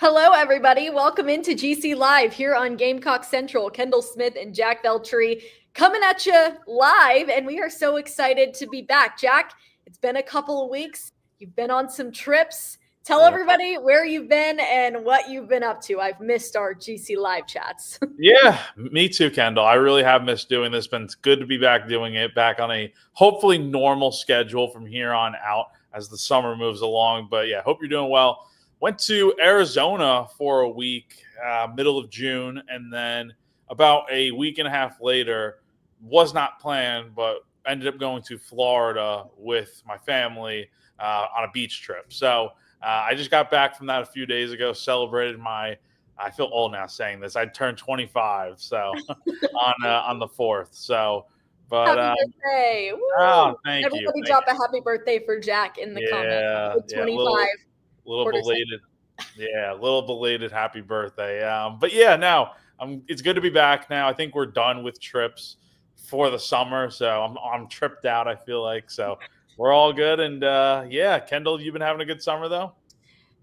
Hello, everybody. Welcome into GC Live here on Gamecock Central. Kendall Smith and Jack Veltri coming at you live, and we are so excited to be back. Jack, it's been a couple of weeks. You've been on some trips. Tell everybody where you've been and what you've been up to. I've missed our GC Live chats. Yeah, me too, Kendall. I really have missed doing this. Been good to be back doing it, back on a hopefully normal schedule from here on out as the summer moves along. But yeah, hope you're doing well. Went to Arizona for a week, middle of June, and then about a week and a half later, was not planned, but ended up going to Florida with my family on a beach trip. So I just got back from that a few days ago, celebrated I feel old now saying this. I turned 25, so on the 4th. So, but happy birthday! Woo! Oh, thank you. Everybody drop a happy birthday for Jack in the comments. 25. Little belated, a little belated happy birthday. But yeah, no, it's good to be back now. I think we're done with trips for the summer, so I'm tripped out. I feel like so we're all good. And yeah, Kendall, you've been having a good summer though.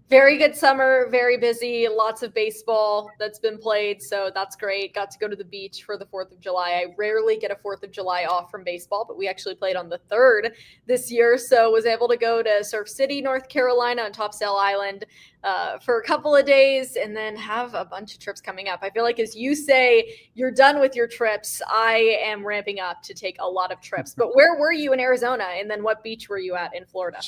Very good summer, very busy, lots of baseball that's been played, so that's great. Got to go to the beach for the 4th of July. I rarely get a 4th of July off from baseball, but we actually played on the 3rd this year, so was able to go to Surf City, North Carolina on Topsail Island for a couple of days and then have a bunch of trips coming up. I feel like as you say you're done with your trips, I am ramping up to take a lot of trips. But where were you in Arizona, and then what beach were you at in Florida?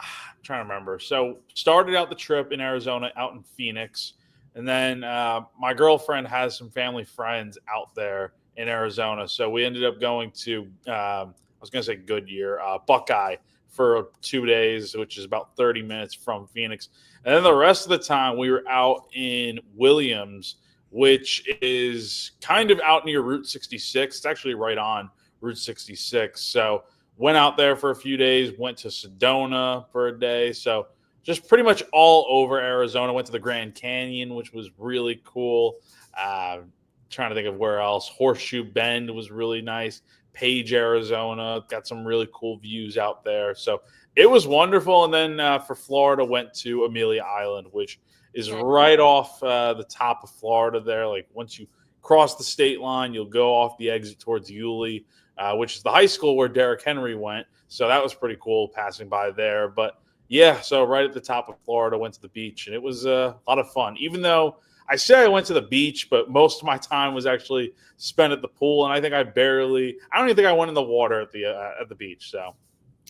I'm trying to remember. So started out the trip in Arizona, out in Phoenix, and then my girlfriend has some family friends out there in Arizona, so we ended up going to I was going to say Goodyear, Buckeye for 2 days, which is about 30 minutes from Phoenix, and then the rest of the time we were out in Williams, which is kind of out near Route 66. It's actually right on Route 66. So went out there for a few days, went to Sedona for a day. So just pretty much all over Arizona. Went to the Grand Canyon, which was really cool. Trying to think of where else. Horseshoe Bend was really nice. Page, Arizona. Got some really cool views out there. So it was wonderful. And then for Florida, went to Amelia Island, which is right off the top of Florida there. Like once you cross the state line, you'll go off the exit towards Yulee, which is the high school where Derrick Henry went. So that was pretty cool passing by there. But yeah, so right at the top of Florida, went to the beach, and it was a lot of fun. Even though I say I went to the beach, but most of my time was actually spent at the pool, and I don't even think I went in the water at the beach. So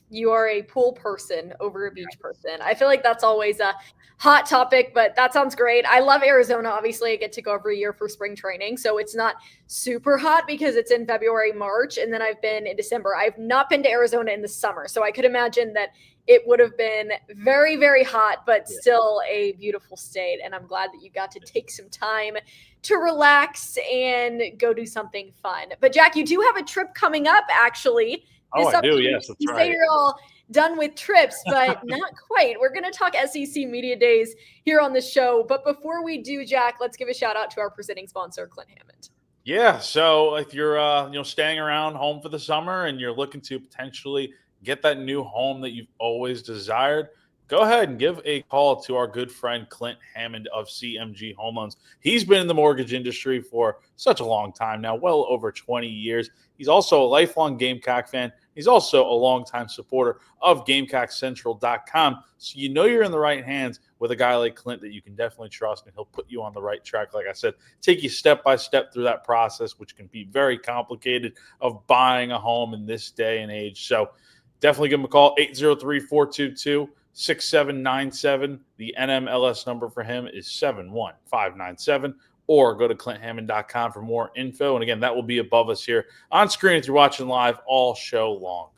you are a pool person over a beach person. I feel like that's always a hot topic, but that sounds great. I love Arizona. Obviously, I get to go every year for spring training, so it's not super hot because it's in February, March, and then I've been in December. I've not been to Arizona in the summer, so I could imagine that it would have been very, very hot, but still a beautiful state, and I'm glad that you got to take some time to relax and go do something fun. But Jack, you do have a trip coming up, actually. I do. Yes, that's you right. say you're all done with trips, but not quite. We're going to talk SEC Media Days here on the show. But before we do, Jack, let's give a shout out to our presenting sponsor, Clint Hammond. Yeah. So if you're staying around home for the summer and you're looking to potentially get that new home that you've always desired, go ahead and give a call to our good friend Clint Hammond of CMG Home Loans. He's been in the mortgage industry for such a long time now, well over 20 years. He's also a lifelong Gamecock fan. He's also a longtime supporter of GamecockCentral.com. So you know you're in the right hands with a guy like Clint that you can definitely trust, and he'll put you on the right track. Like I said, take you step by step through that process, which can be very complicated, of buying a home in this day and age. So definitely give him a call, 803-422-6797. The NMLS number for him is 71597. Or go to ClintHammond.com for more info. And again, that will be above us here on screen if you're watching live all show long.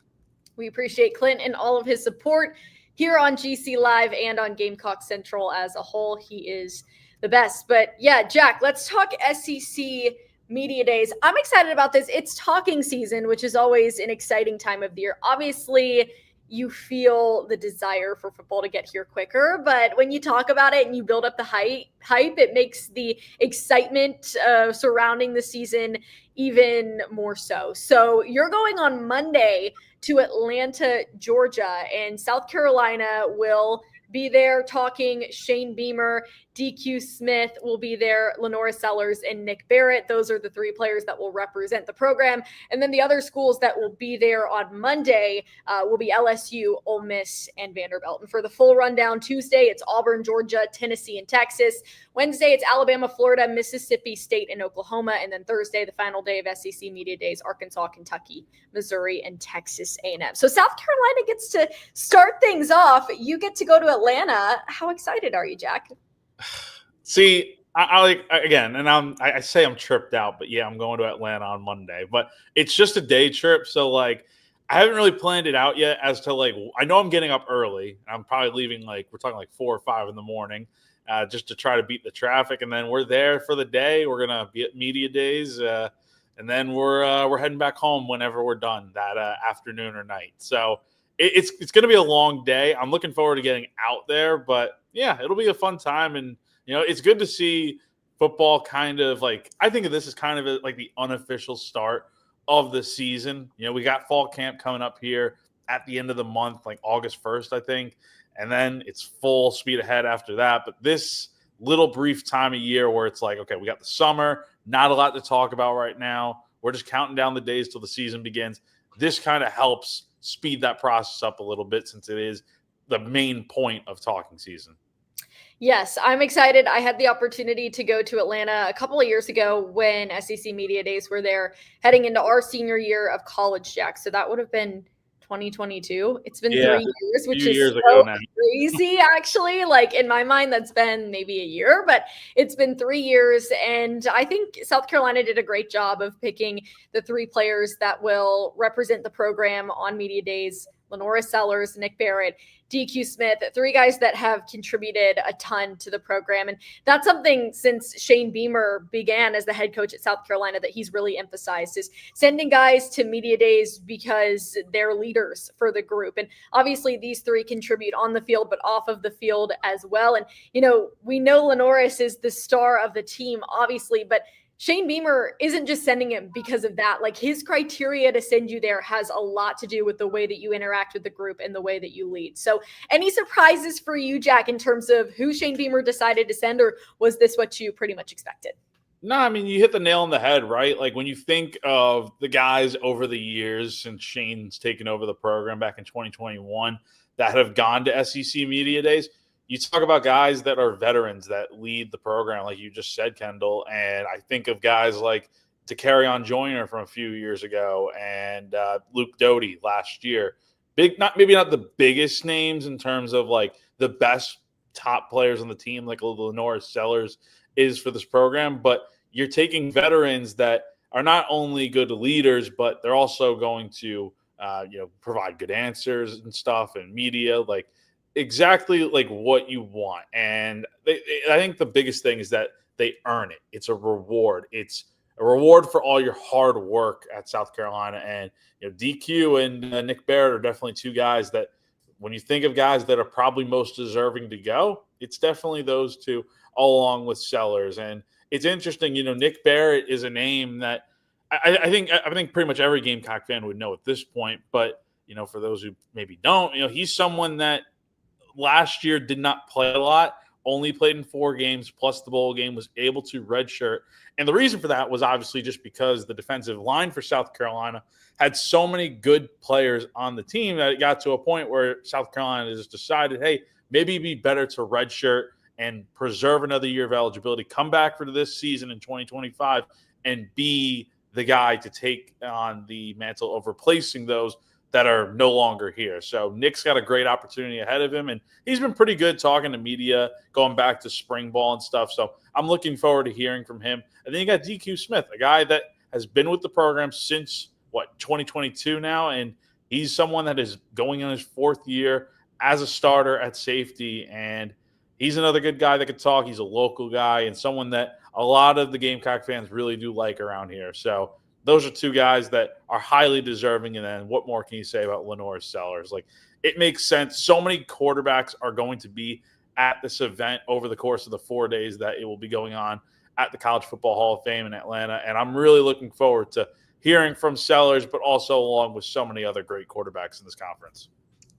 We appreciate Clint and all of his support here on GC Live and on Gamecock Central as a whole. He is the best. But yeah, Jack, let's talk SEC Media Days. I'm excited about this. It's talking season, which is always an exciting time of the year. Obviously, you feel the desire for football to get here quicker, but when you talk about it and you build up the hype, it makes the excitement surrounding the season even more so. So you're going on Monday to Atlanta, Georgia, and South Carolina will be there talking. Shane Beamer, DQ Smith will be there, Lenora Sellers, and Nick Barrett. Those are the three players that will represent the program. And then the other schools that will be there on Monday will be LSU, Ole Miss, and Vanderbilt. And for the full rundown, Tuesday, it's Auburn, Georgia, Tennessee, and Texas. Wednesday, it's Alabama, Florida, Mississippi State, and Oklahoma. And then Thursday, the final day of SEC Media Days, Arkansas, Kentucky, Missouri, and Texas A&M. So South Carolina gets to start things off. You get to go to Atlanta. How excited are you, Jack? See, I say I'm tripped out, but yeah, I'm going to Atlanta on Monday. But it's just a day trip, so like I haven't really planned it out yet as to like I know I'm getting up early. I'm probably leaving we're talking 4 or 5 in the morning, just to try to beat the traffic, and then we're there for the day. We're gonna be at media days, and then we're heading back home whenever we're done that afternoon or night. So it's gonna be a long day. I'm looking forward to getting out there, but yeah, it'll be a fun time, and it's good to see football kind of I think of this as kind of like the unofficial start of the season. We got fall camp coming up here at the end of the month, like August 1st, I think. And then it's full speed ahead after that. But this little brief time of year where it's like, okay, we got the summer, not a lot to talk about right now. We're just counting down the days till the season begins. This kind of helps speed that process up a little bit since it is the main point of talking season. Yes, I'm excited. I had the opportunity to go to Atlanta a couple of years ago when SEC Media Days were there, heading into our senior year of college, Jack. So that would have been 2022. It's been 3 years, which is so crazy, actually. In my mind, that's been maybe a year, but it's been 3 years. And I think South Carolina did a great job of picking the 3 players that will represent the program on Media Days: Lenora Sellers, Nick Barrett, DQ Smith, 3 guys that have contributed a ton to the program. And that's something since Shane Beamer began as the head coach at South Carolina that he's really emphasized, is sending guys to media days because they're leaders for the group. And obviously these 3 contribute on the field, but off of the field as well. And, we know Lenoris is the star of the team, obviously, but Shane Beamer isn't just sending him because of that. His criteria to send you there has a lot to do with the way that you interact with the group and the way that you lead. So any surprises for you, Jack, in terms of who Shane Beamer decided to send, or was this what you pretty much expected? No, I mean, you hit the nail on the head, right? When you think of the guys over the years since Shane's taken over the program back in 2021 that have gone to SEC Media Days, you talk about guys that are veterans that lead the program, like you just said, Kendall. And I think of guys like Takarion Joyner from a few years ago and Luke Doty last year. Maybe not the biggest names in terms of the best top players on the team, like Lenora Sellers is for this program, but you're taking veterans that are not only good leaders, but they're also going to provide good answers and stuff and media, exactly what you want. And I think the biggest thing is that they earn it. It's a reward. It's a reward for all your hard work at South Carolina. And DQ and Nick Barrett are definitely 2 guys that, when you think of guys that are probably most deserving to go, it's definitely those 2, along with Sellers. And it's interesting, Nick Barrett is a name that I think pretty much every Gamecock fan would know at this point. But for those who maybe don't, he's someone that last year did not play a lot, only played in 4 games plus the bowl game, was able to redshirt. And the reason for that was obviously just because the defensive line for South Carolina had so many good players on the team that it got to a point where South Carolina just decided, hey, maybe it'd be better to redshirt and preserve another year of eligibility, come back for this season in 2025 and be the guy to take on the mantle of replacing those that are no longer here. So Nick's got a great opportunity ahead of him, and he's been pretty good talking to media, going back to spring ball and stuff. So I'm looking forward to hearing from him. And then you got DQ Smith, a guy that has been with the program since, 2022 now, and he's someone that is going in his 4th year as a starter at safety, and he's another good guy that could talk. He's a local guy and someone that a lot of the Gamecock fans really do like around here. So those are 2 guys that are highly deserving. And then what more can you say about Lenora Sellers? It makes sense. So many quarterbacks are going to be at this event over the course of the 4 days that it will be going on at the College Football Hall of Fame in Atlanta. And I'm really looking forward to hearing from Sellers, but also along with so many other great quarterbacks in this conference.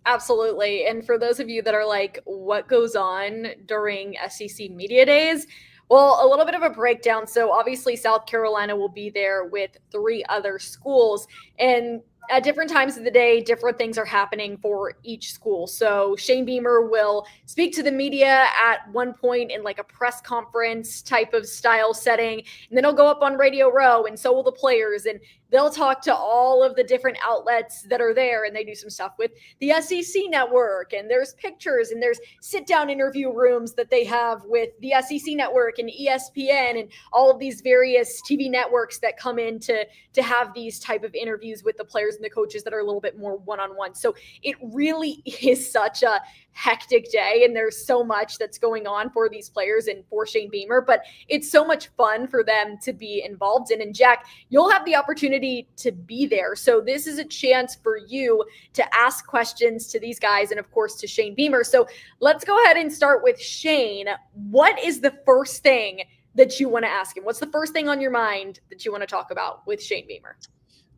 Absolutely. And for those of you that are like, what goes on during SEC Media Days? Well, a little bit of a breakdown. So, obviously, South Carolina will be there with 3 other schools. And at different times of the day, different things are happening for each school. So, Shane Beamer will speak to the media at one point in like a press conference type of style setting. And then he'll go up on Radio Row, and so will the players. And they'll talk to all of the different outlets that are there, and they do some stuff with the SEC network, and there's pictures, and there's sit down interview rooms that they have with the SEC network and ESPN and all of these various TV networks that come in to have these type of interviews with the players and the coaches that are a little bit more one-on-one. So it really is such a hectic day, and there's so much that's going on for these players and for Shane Beamer, but it's so much fun for them to be involved in. And Jack, you'll have the opportunity to be there. So this is a chance for you to ask questions to these guys and of course to Shane Beamer. So let's go ahead and start with Shane. What is the first thing that you want to ask him? What's the first thing on your mind that you want to talk about with Shane Beamer?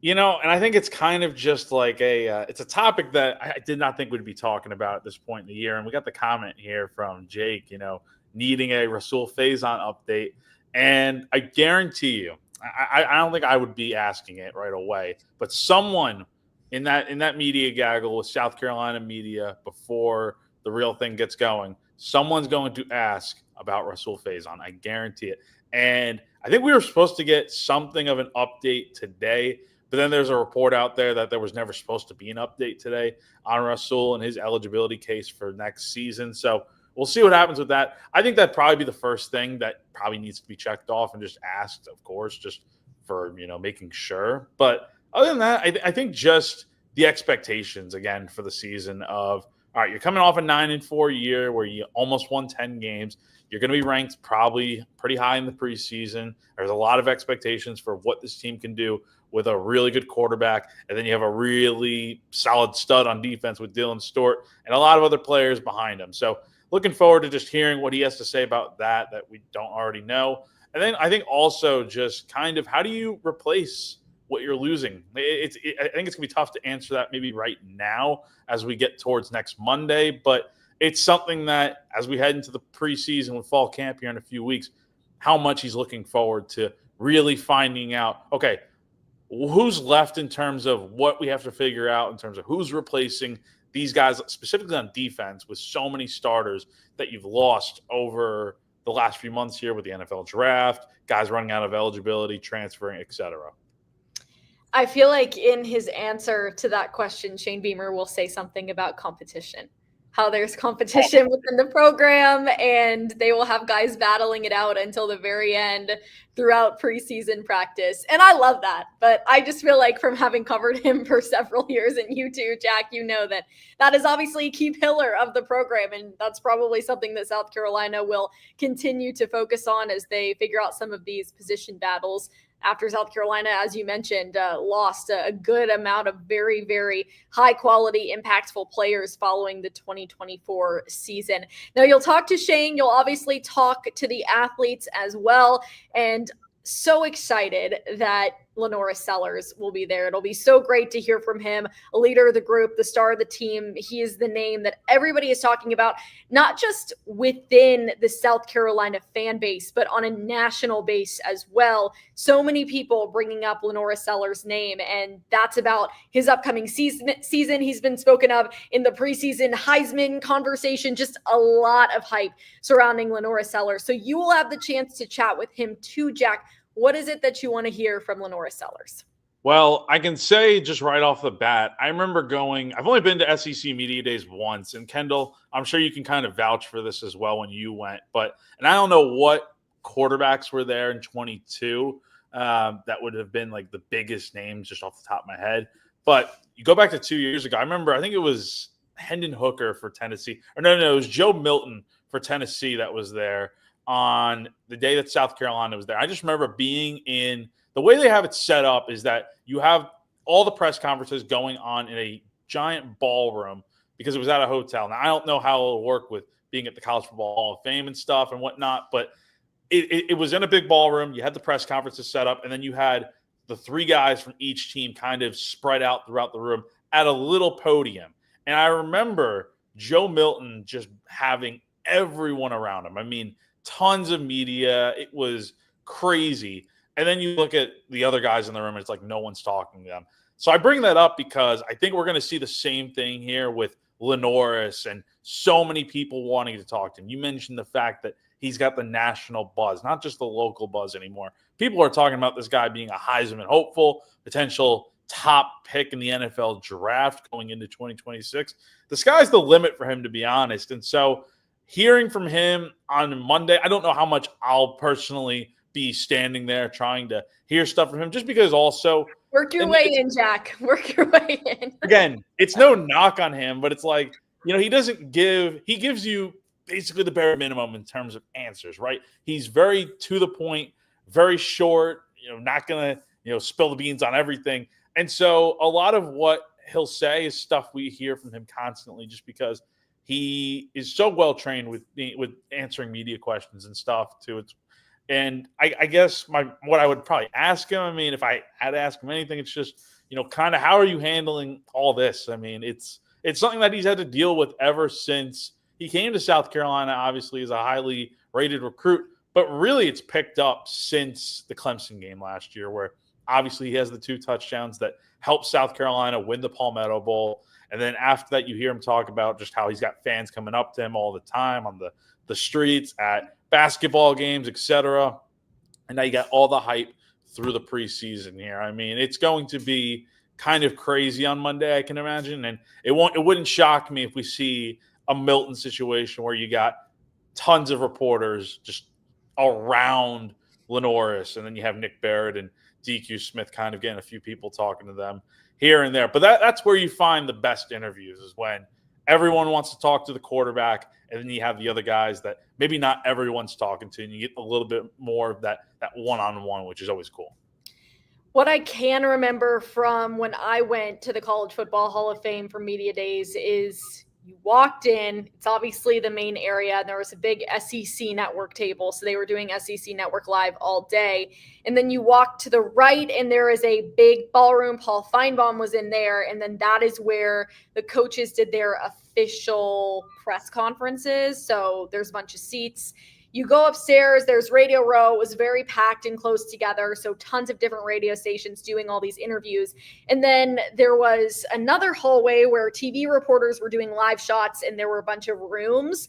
And I think it's kind of just like it's a topic that I did not think we'd be talking about at this point in the year. And we got the comment here from Jake, needing a Rasul Faison update. And I guarantee you, I don't think I would be asking it right away, but someone in that media gaggle with South Carolina media before the real thing gets going, someone's going to ask about Rasul Faison. I guarantee it. And I think we were supposed to get something of an update today, but then there's a report out there that there was never supposed to be an update today on Rasul and his eligibility case for next season. So we'll see what happens with that. I think that'd probably be the first thing that probably needs to be checked off and just asked, of course, just for, making sure. But other than that, I think just the expectations, again, for the season of, all right, you're coming off a 9-4 year where you almost won 10 games. You're going to be ranked probably pretty high in the preseason. There's a lot of expectations for what this team can do with a really good quarterback. And then you have a really solid stud on defense with Dylan Stewart and a lot of other players behind him. So looking forward to just hearing what he has to say about that we don't already know. And then I think also just kind of how do you replace what you're losing? I think it's going to be tough to answer that maybe right now as we get towards next Monday. But it's something that as we head into the preseason with fall camp here in a few weeks, how much he's looking forward to really finding out, okay, who's left in terms of what we have to figure out in terms of who's replacing these guys, specifically on defense, with so many starters that you've lost over the last few months here with the NFL draft, guys running out of eligibility, transferring, etc. I feel like in his answer to that question, Shane Beamer will say something about competition. How there's competition within the program, and they will have guys battling it out until the very end throughout preseason practice. And I love that. But I just feel like from having covered him for several years, and you too, Jack, that is obviously a key pillar of the program. And that's probably something that South Carolina will continue to focus on as they figure out some of these position battles. After South Carolina, as you mentioned, lost a good amount of very, very high-quality, impactful players following the 2024 season. Now, you'll talk to Shane. You'll obviously talk to the athletes as well. And so excited that Lenora Sellers will be there. It'll be so great to hear from him, a leader of the group, the star of the team. He is the name that everybody is talking about, not just within the South Carolina fan base, but on a national base as well. So many people bringing up Lenora Sellers' name, and that's about his upcoming season. He's been spoken of in the preseason Heisman conversation, just a lot of hype surrounding Lenora Sellers. So you will have the chance to chat with him too, Jack. What is it that you want to hear from Lenora Sellers? Well, I can say just right off the bat, I remember I've only been to SEC Media Days once, and Kendall, I'm sure you can kind of vouch for this as well when you went, and I don't know what quarterbacks were there in 22 that would have been like the biggest names just off the top of my head, but you go back to 2 years ago, I remember, I think it was Hendon Hooker for Tennessee, or no, it was Joe Milton for Tennessee that was there on the day that South Carolina was there. I just remember being in the way they have it set up is that you have all the press conferences going on in a giant ballroom because it was at a hotel. Now, I don't know how it'll work with being at the College Football Hall of Fame and stuff and whatnot, but it was in a big ballroom. You had the press conferences set up, and then you had the three guys from each team kind of spread out throughout the room at a little podium. And I remember Joe Milton just having everyone around him. I mean, tons of media. It was crazy. And then you look at the other guys in the room, and it's like no one's talking to them. So I bring that up because I think we're going to see the same thing here with Lenoris and so many people wanting to talk to him. You mentioned the fact that he's got the national buzz, not just the local buzz anymore. People are talking about this guy being a Heisman hopeful, potential top pick in the NFL draft going into 2026. The sky's the limit for him, to be honest. And so hearing from him on Monday, I don't know how much I'll personally be standing there trying to hear stuff from him, just because also work your way in, Jack. Work your way in. Again, it's no knock on him, but it's like, he gives you basically the bare minimum in terms of answers, right? He's very to the point, very short, not going to, spill the beans on everything. And so a lot of what he'll say is stuff we hear from him constantly, just because he is so well trained with answering media questions and stuff too. And I guess what I would probably ask him, I mean, if I had to ask him anything, it's just, kind of how are you handling all this? I mean, it's something that he's had to deal with ever since he came to South Carolina, obviously as a highly rated recruit, but really it's picked up since the Clemson game last year, where obviously he has the 2 touchdowns that helped South Carolina win the Palmetto Bowl. And then after that, you hear him talk about just how he's got fans coming up to him all the time on the streets, at basketball games, etc. And now you got all the hype through the preseason here. I mean, it's going to be kind of crazy on Monday, I can imagine. And it wouldn't shock me if we see a Milton situation where you got tons of reporters just around Lenoris, and then you have Nick Barrett and DQ Smith kind of getting a few people talking to them here and there. But that's where you find the best interviews, is when everyone wants to talk to the quarterback, and then you have the other guys that maybe not everyone's talking to, and you get a little bit more of that one-on-one, which is always cool. What I can remember from when I went to the College Football Hall of Fame for media days is you walked in, it's obviously the main area, and there was a big SEC network table. So they were doing SEC network live all day. And then you walk to the right, and there is a big ballroom. Paul Feinbaum was in there. And then that is where the coaches did their official press conferences. So there's a bunch of seats. You go upstairs, there's Radio Row. It was very packed and close together. So tons of different radio stations doing all these interviews. And then there was another hallway where TV reporters were doing live shots, and there were a bunch of rooms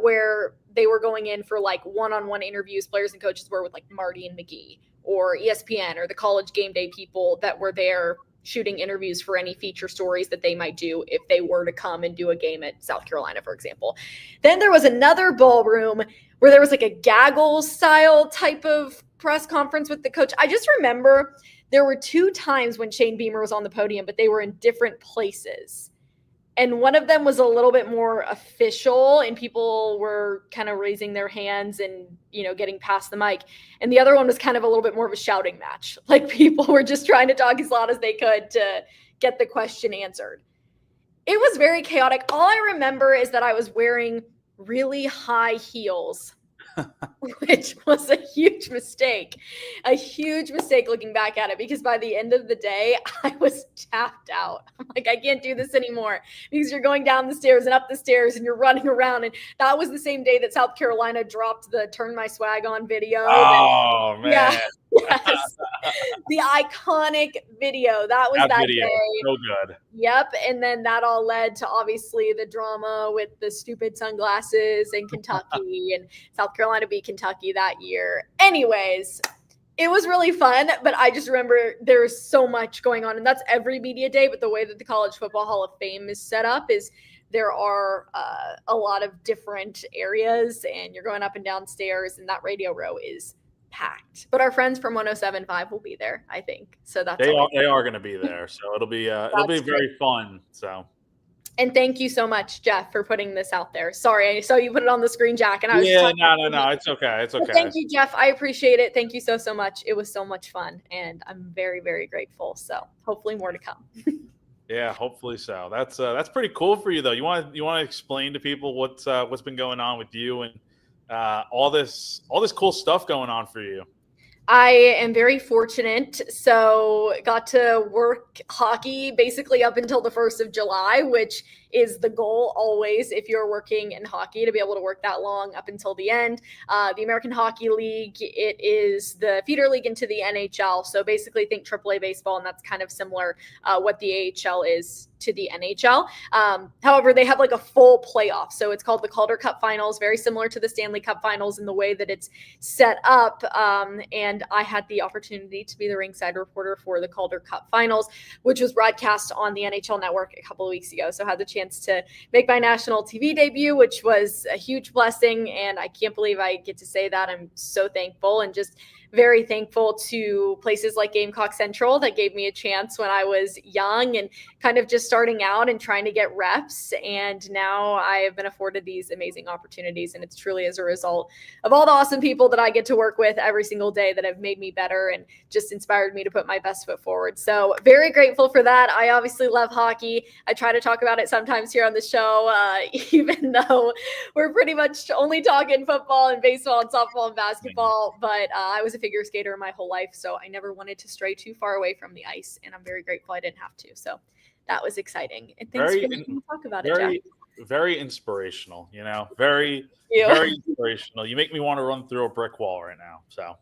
where they were going in for like one-on-one interviews. Players and coaches were with like Marty and McGee or ESPN or the College Game Day people that were there shooting interviews for any feature stories that they might do if they were to come and do a game at South Carolina, for example. Then there was another ballroom where there was like a gaggle style type of press conference with the coach. I just remember there were 2 times when Shane Beamer was on the podium, but they were in different places. And one of them was a little bit more official, and people were kind of raising their hands and, getting past the mic. And the other one was kind of a little bit more of a shouting match. Like people were just trying to talk as loud as they could to get the question answered. It was very chaotic. All I remember is that I was wearing really high heels, which was a huge mistake looking back at it, because by the end of the day, I was tapped out. I'm like, I can't do this anymore, because you're going down the stairs and up the stairs and you're running around. And that was the same day that South Carolina dropped the Turn My Swag On video. Oh, man. Yeah. Yes. The iconic video. That was that video. day. So good. Yep. And then that all led to obviously the drama with the stupid sunglasses in Kentucky, and South Carolina beat Kentucky that year. Anyways, it was really fun, but I just remember there's so much going on, and that's every media day. But the way that the College Football Hall of Fame is set up is there are a lot of different areas, and you're going up and down stairs, and that Radio Row is packed. But our friends from 107.5 will be there, I think. So that's they are going to be there. So it'll be very fun. So. And thank you so much, Jeff, for putting this out there. Sorry, I saw you put it on the screen, Jack, and I was no, it's okay. It's okay. Well, thank you, Jeff. I appreciate it. Thank you so much. It was so much fun, and I'm very, very grateful. So hopefully more to come. Yeah, hopefully so. That's pretty cool for you, though. You want to explain to people what's been going on with you and all this cool stuff going on for you? I am very fortunate. So got to work hockey basically up until the 1st of July, which is the goal always if you're working in hockey, to be able to work that long up until the end. The American Hockey League, it is the feeder league into the NHL. So basically think AAA baseball, and that's kind of similar what the AHL is to the NHL. However, they have like a full playoff. So it's called the Calder Cup Finals, very similar to the Stanley Cup Finals in the way that it's set up. And I had the opportunity to be the ringside reporter for the Calder Cup Finals, which was broadcast on the NHL Network a couple of weeks ago. So I had the chance to make my national TV debut, which was a huge blessing. And I can't believe I get to say that. I'm so thankful, and just very thankful to places like Gamecock Central that gave me a chance when I was young and kind of just starting out and trying to get reps. And now I have been afforded these amazing opportunities. And it's truly as a result of all the awesome people that I get to work with every single day that have made me better and just inspired me to put my best foot forward. So very grateful for that. I obviously love hockey. I try to talk about it sometimes here on the show, even though we're pretty much only talking football and baseball and softball and basketball. But I was a figure skater my whole life, so I never wanted to stray too far away from the ice, and I'm very grateful I didn't have to. So that was exciting. And thanks for letting me talk about it, Jack. Very inspirational, very inspirational. You make me want to run through a brick wall right now. So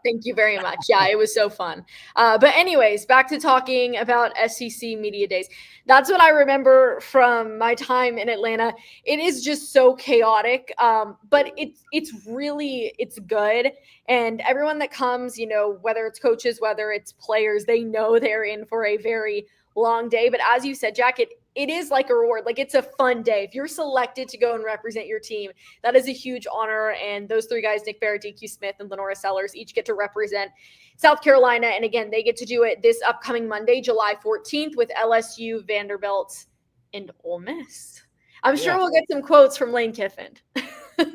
thank you very much. Yeah, it was so fun. But anyways, back to talking about SEC Media Days. That's what I remember from my time in Atlanta. It is just so chaotic, but it's good. And everyone that comes, whether it's coaches, whether it's players, they know they're in for a very long day. But as you said, Jack, it is like a reward. Like, it's a fun day. If you're selected to go and represent your team, that is a huge honor. And those three guys, Nick Barrett, DQ Smith, and Lenora Sellers, each get to represent South Carolina. And again, they get to do it this upcoming Monday, July 14th, with LSU, Vanderbilt, and Ole Miss. I'm sure we'll get some quotes from Lane Kiffin.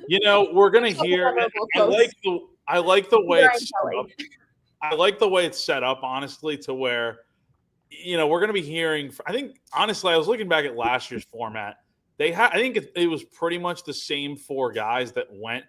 We're going to hear – I like the way it's set up. I like the way it's set up, honestly, to where – we're going to be hearing. I think, honestly, I was looking back at last year's format. I think it was pretty much the same four guys that went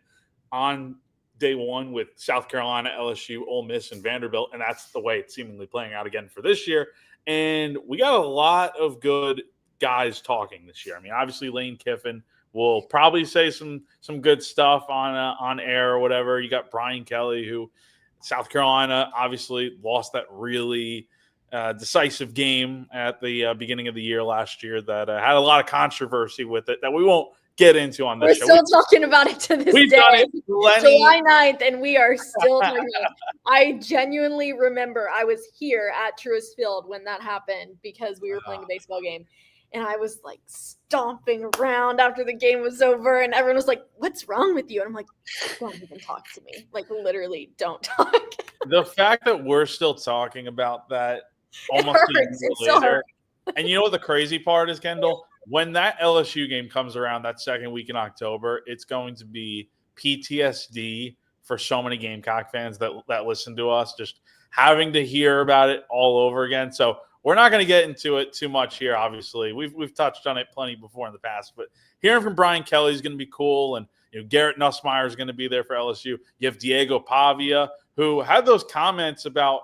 on day one with South Carolina, LSU, Ole Miss, and Vanderbilt, and that's the way it's seemingly playing out again for this year. And we got a lot of good guys talking this year. I mean, obviously, Lane Kiffin will probably say some good stuff on air or whatever. You got Brian Kelly, who South Carolina obviously lost that really decisive game at the beginning of the year last year that had a lot of controversy with it that we won't get into on this show. We're still talking about it to this day. July 9th, and we are still talking about it. I genuinely remember I was here at Truist Field when that happened because we were playing a baseball game. And I was like stomping around after the game was over, and everyone was like, "What's wrong with you?" And I'm like, "Don't even talk to me. Like, literally, don't talk." The fact that we're still talking about that almost a year later. And you know what the crazy part is, Kendall? When that LSU game comes around that second week in October, it's going to be PTSD for so many Gamecock fans that listen to us, just having to hear about it all over again. So we're not going to get into it too much here, obviously. We've touched on it plenty before in the past, but hearing from Brian Kelly is going to be cool. And Garrett Nussmeier is going to be there for LSU. You have Diego Pavia, who had those comments about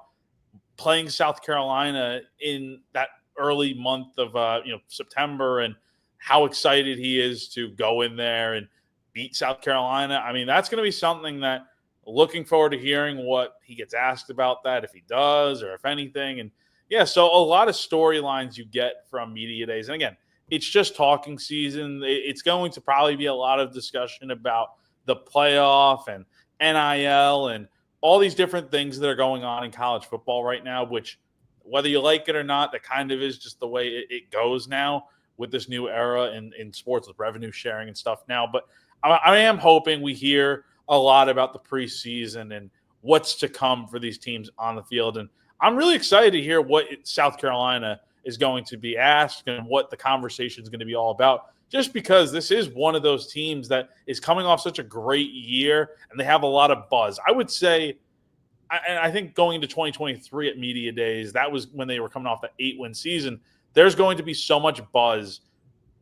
playing South Carolina in that early month of September, and how excited he is to go in there and beat South Carolina. I mean, that's going to be something that looking forward to hearing what he gets asked about that, if he does or if anything. And yeah, so a lot of storylines you get from media days. And again, it's just talking season. It's going to probably be a lot of discussion about the playoff and NIL and all these different things that are going on in college football right now, which whether you like it or not, that kind of is just the way it goes now with this new era in sports with revenue sharing and stuff now. But I am hoping we hear a lot about the preseason and what's to come for these teams on the field. And I'm really excited to hear what South Carolina is going to be asked and what the conversation is going to be all about, just because this is one of those teams that is coming off such a great year and they have a lot of buzz. I would say, and I think going into 2023 at Media Days, that was when they were coming off the 8-win season. There's going to be so much buzz,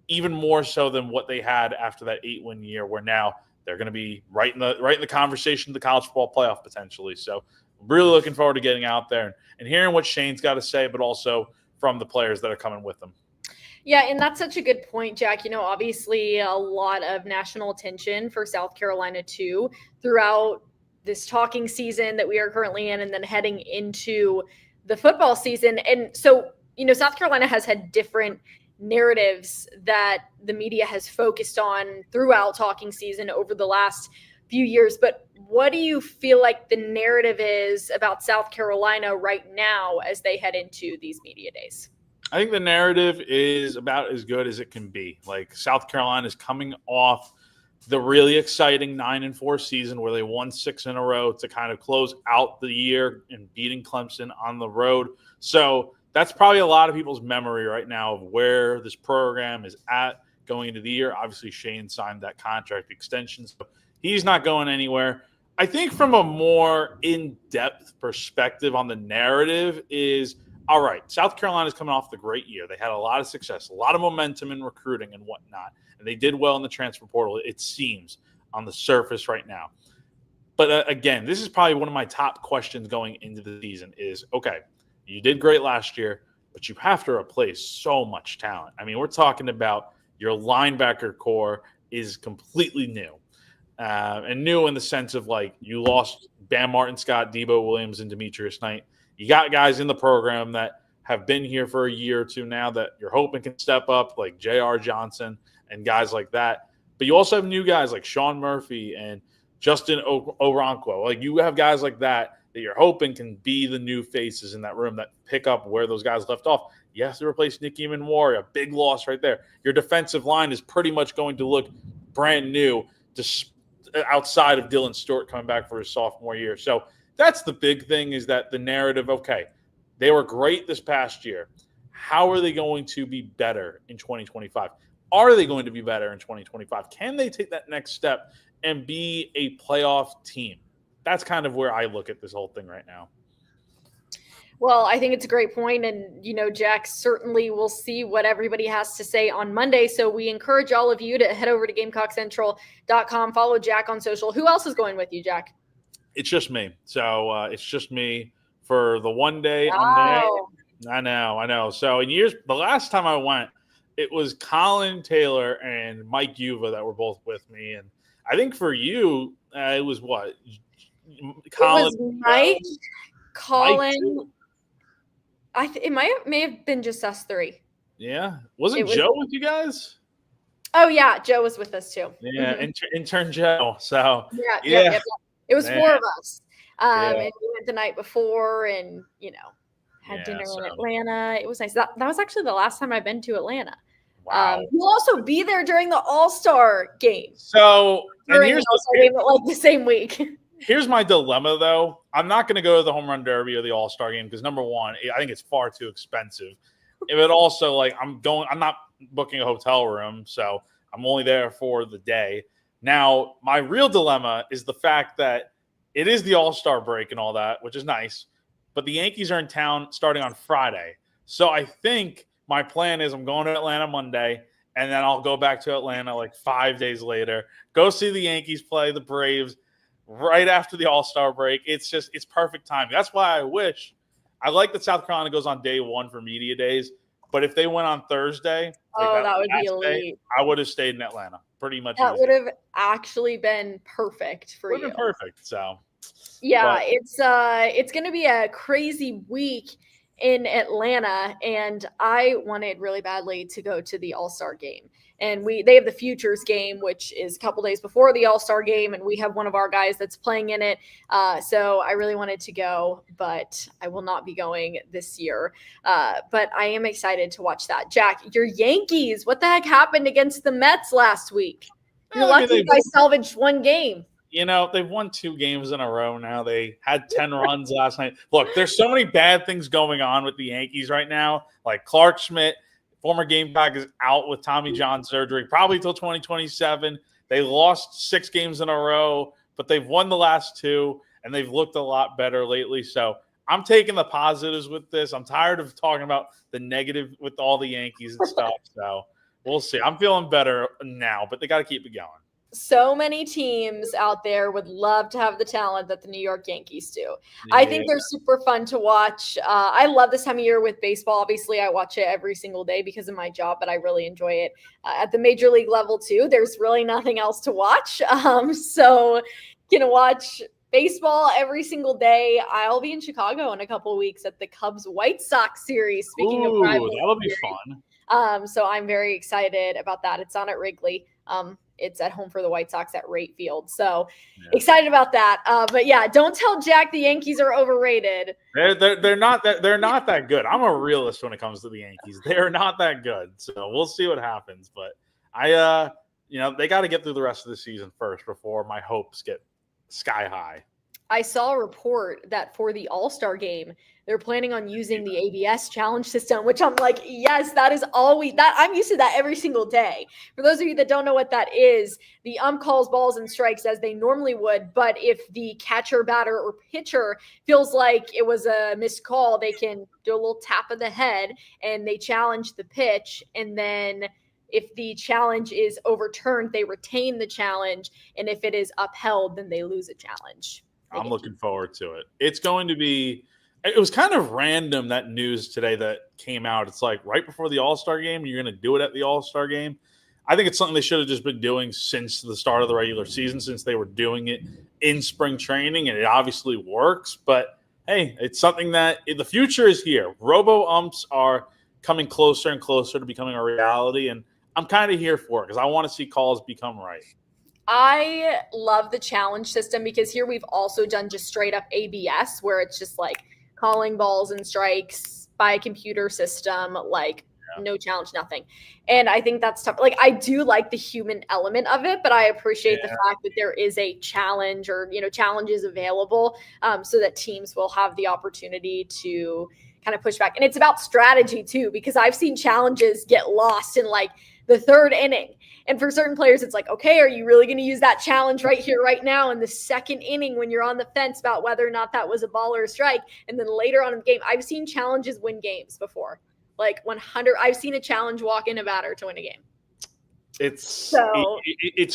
even more so than what they had after that 8-win year, where now they're going to be right in the conversation, the college football playoff potentially. So really looking forward to getting out there and hearing what Shane's got to say, but also from the players that are coming with them. Yeah, and that's such a good point, Jack. Obviously a lot of national attention for South Carolina too throughout this talking season that we are currently in and then heading into the football season. And so, South Carolina has had different narratives that the media has focused on throughout talking season over the last few years. But what do you feel like the narrative is about South Carolina right now as they head into these media days? I think the narrative is about as good as it can be. Like, South Carolina is coming off the really exciting 9-4 season where they won 6 in a row to kind of close out the year and beating Clemson on the road. So that's probably a lot of people's memory right now of where this program is at going into the year. Obviously, Shane signed that contract extension, so he's not going anywhere. I think from a more in-depth perspective on the narrative is, all right, South Carolina's coming off the great year. They had a lot of success, a lot of momentum in recruiting and whatnot, and they did well in the transfer portal, it seems, on the surface right now. But again, this is probably one of my top questions going into the season is, okay, you did great last year, but you have to replace so much talent. I mean, we're talking about your linebacker core is completely new. And new in the sense of, like, you lost Bam Martin, Scott, Debo Williams, and Demetrius Knight. You got guys in the program that have been here for a year or two now that you're hoping can step up, like J.R. Johnson and guys like that. But you also have new guys like Sean Murphy and Justin Oronquo. Like, you have guys like that you're hoping can be the new faces in that room that pick up where those guys left off. You have to replace Nick Eamon-Warrior, a big loss right there. Your defensive line is pretty much going to look brand new outside of Dylan Stewart coming back for his sophomore year. So that's the big thing, is that the narrative, okay, they were great this past year. How are they going to be better in 2025? Are they going to be better in 2025? Can they take that next step and be a playoff team? That's kind of where I look at this whole thing right now. Well, I think it's a great point. And, Jack, certainly we'll see what everybody has to say on Monday. So we encourage all of you to head over to GamecockCentral.com, follow Jack on social. Who else is going with you, Jack? It's just me. So it's just me for the one day. Wow. I'm there. I know. So the last time I went, it was Colin Taylor and Mike Yuva that were both with me. And I think for you, it was what? Colin, it was Mike, Colin. It may have been just us three. Yeah. Wasn't Joe with you guys? Oh, yeah. Joe was with us too. Yeah. Mm-hmm. Intern Joe. So yeah. It was 4 of us. And we went the night before and, had dinner in Atlanta. It was nice. That was actually the last time I've been to Atlanta. Wow. We'll also be there during the All-Star game. So, during the All-Star game, like the same week. Here's my dilemma, though. I'm not going to go to the Home Run Derby or the All-Star game because, number one, I think it's far too expensive. But also, like, I'm not booking a hotel room, so I'm only there for the day. Now, my real dilemma is the fact that it is the All-Star break and all that, which is nice, but the Yankees are in town starting on Friday. So I think my plan is I'm going to Atlanta Monday, and then I'll go back to Atlanta like 5 days later, go see the Yankees play the Braves right after the All-Star break. It's perfect timing. That's why I like that South Carolina goes on day one for media days, but if they went on Thursday, that would be elite. I would have stayed in Atlanta. Pretty much. That would have actually been perfect for you. Would have been perfect. So yeah, it's going to be a crazy week in Atlanta, and I wanted really badly to go to the All-Star game. And they have the Futures game, which is a couple days before the All-Star game, and we have one of our guys that's playing in it. So I really wanted to go, but I will not be going this year. But I am excited to watch that. Jack, your Yankees, what the heck happened against the Mets last week? You're lucky you guys salvaged one game. They've won 2 games in a row now. They had 10 runs last night. Look, there's so many bad things going on with the Yankees right now. Like Clark Schmidt, former Gamecock, is out with Tommy John surgery, probably till 2027. They lost 6 games in a row, but they've won the last 2, and they've looked a lot better lately. So I'm taking the positives with this. I'm tired of talking about the negative with all the Yankees and stuff. So we'll see. I'm feeling better now, but they got to keep it going. So many teams out there would love to have the talent that the New York Yankees do. Yeah. I think they're super fun to watch. I love this time of year with baseball. Obviously, I watch it every single day because of my job, but I really enjoy it at the major league level too. There's really nothing else to watch. So can watch baseball every single day. I'll be in Chicago in a couple of weeks at the Cubs White Sox series. Speaking of rivalry, that'll be fun. So I'm very excited about that. It's on at Wrigley. It's at home for the White Sox at Rate Field. So excited about that. But yeah, don't tell Jack the Yankees are overrated. They're not that good. I'm a realist when it comes to the Yankees. They're not that good. So we'll see what happens. But they got to get through the rest of the season first before my hopes get sky high. I saw a report that for the All-Star game, they're planning on using the ABS challenge system, which I'm like, yes, that is always that. I'm used to that every single day. For those of you that don't know what that is, the calls balls and strikes as they normally would. But if the catcher, batter, or pitcher feels like it was a missed call, they can do a little tap of the head and they challenge the pitch. And then if the challenge is overturned, they retain the challenge. And if it is upheld, then they lose a challenge. I'm looking forward to it. It's going to be – it was kind of random, that news today that came out. It's like right before the All-Star game, you're going to do it at the All-Star game. I think it's something they should have just been doing since the start of the regular season, since they were doing it in spring training, and it obviously works. But, hey, it's something that the future is here. Robo-umps are coming closer and closer to becoming a reality, and I'm kind of here for it because I want to see calls become right. I love the challenge system because here we've also done just straight up ABS where it's just like calling balls and strikes by a computer system, no challenge, nothing. And I think that's tough. Like, I do like the human element of it, but I appreciate the fact that there is a challenge or, challenges available so that teams will have the opportunity to kind of push back. And it's about strategy too, because I've seen challenges get lost in the third inning. And for certain players, it's like, okay, are you really going to use that challenge right here, right now in the second inning when you're on the fence about whether or not that was a ball or a strike? And then later on in the game, I've seen challenges win games before. 100, I've seen a challenge walk in a batter to win a game. It's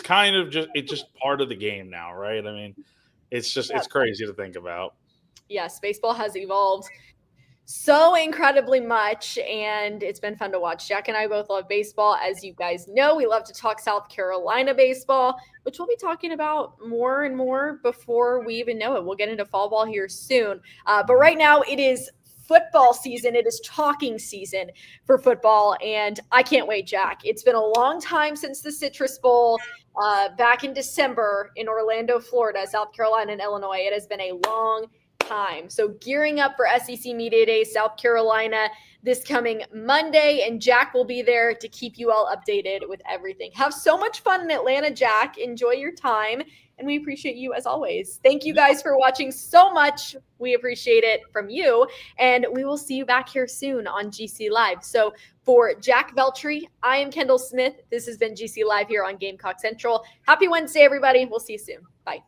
kind of just part of the game now, right? I mean, it's crazy to think about. Yes, baseball has evolved so incredibly much, and it's been fun to watch. Jack and I both love baseball. As you guys know, we love to talk South Carolina baseball, which we'll be talking about more and more before we even know it. We'll get into fall ball here soon. But right now it is football season. It is talking season for football, and I can't wait, Jack. It's been a long time since the Citrus Bowl back in December in Orlando, Florida, South Carolina, and Illinois. It has been a long time. So gearing up for SEC Media Day, South Carolina, this coming Monday, and Jack will be there to keep you all updated with everything. Have so much fun in Atlanta, Jack. Enjoy your time, and we appreciate you as always. Thank you guys for watching so much. We appreciate it from you, and we will see you back here soon on GC Live. So for Jack Veltri, I am Kendall Smith. This has been GC Live here on Gamecock Central. Happy Wednesday, everybody. We'll see you soon. Bye.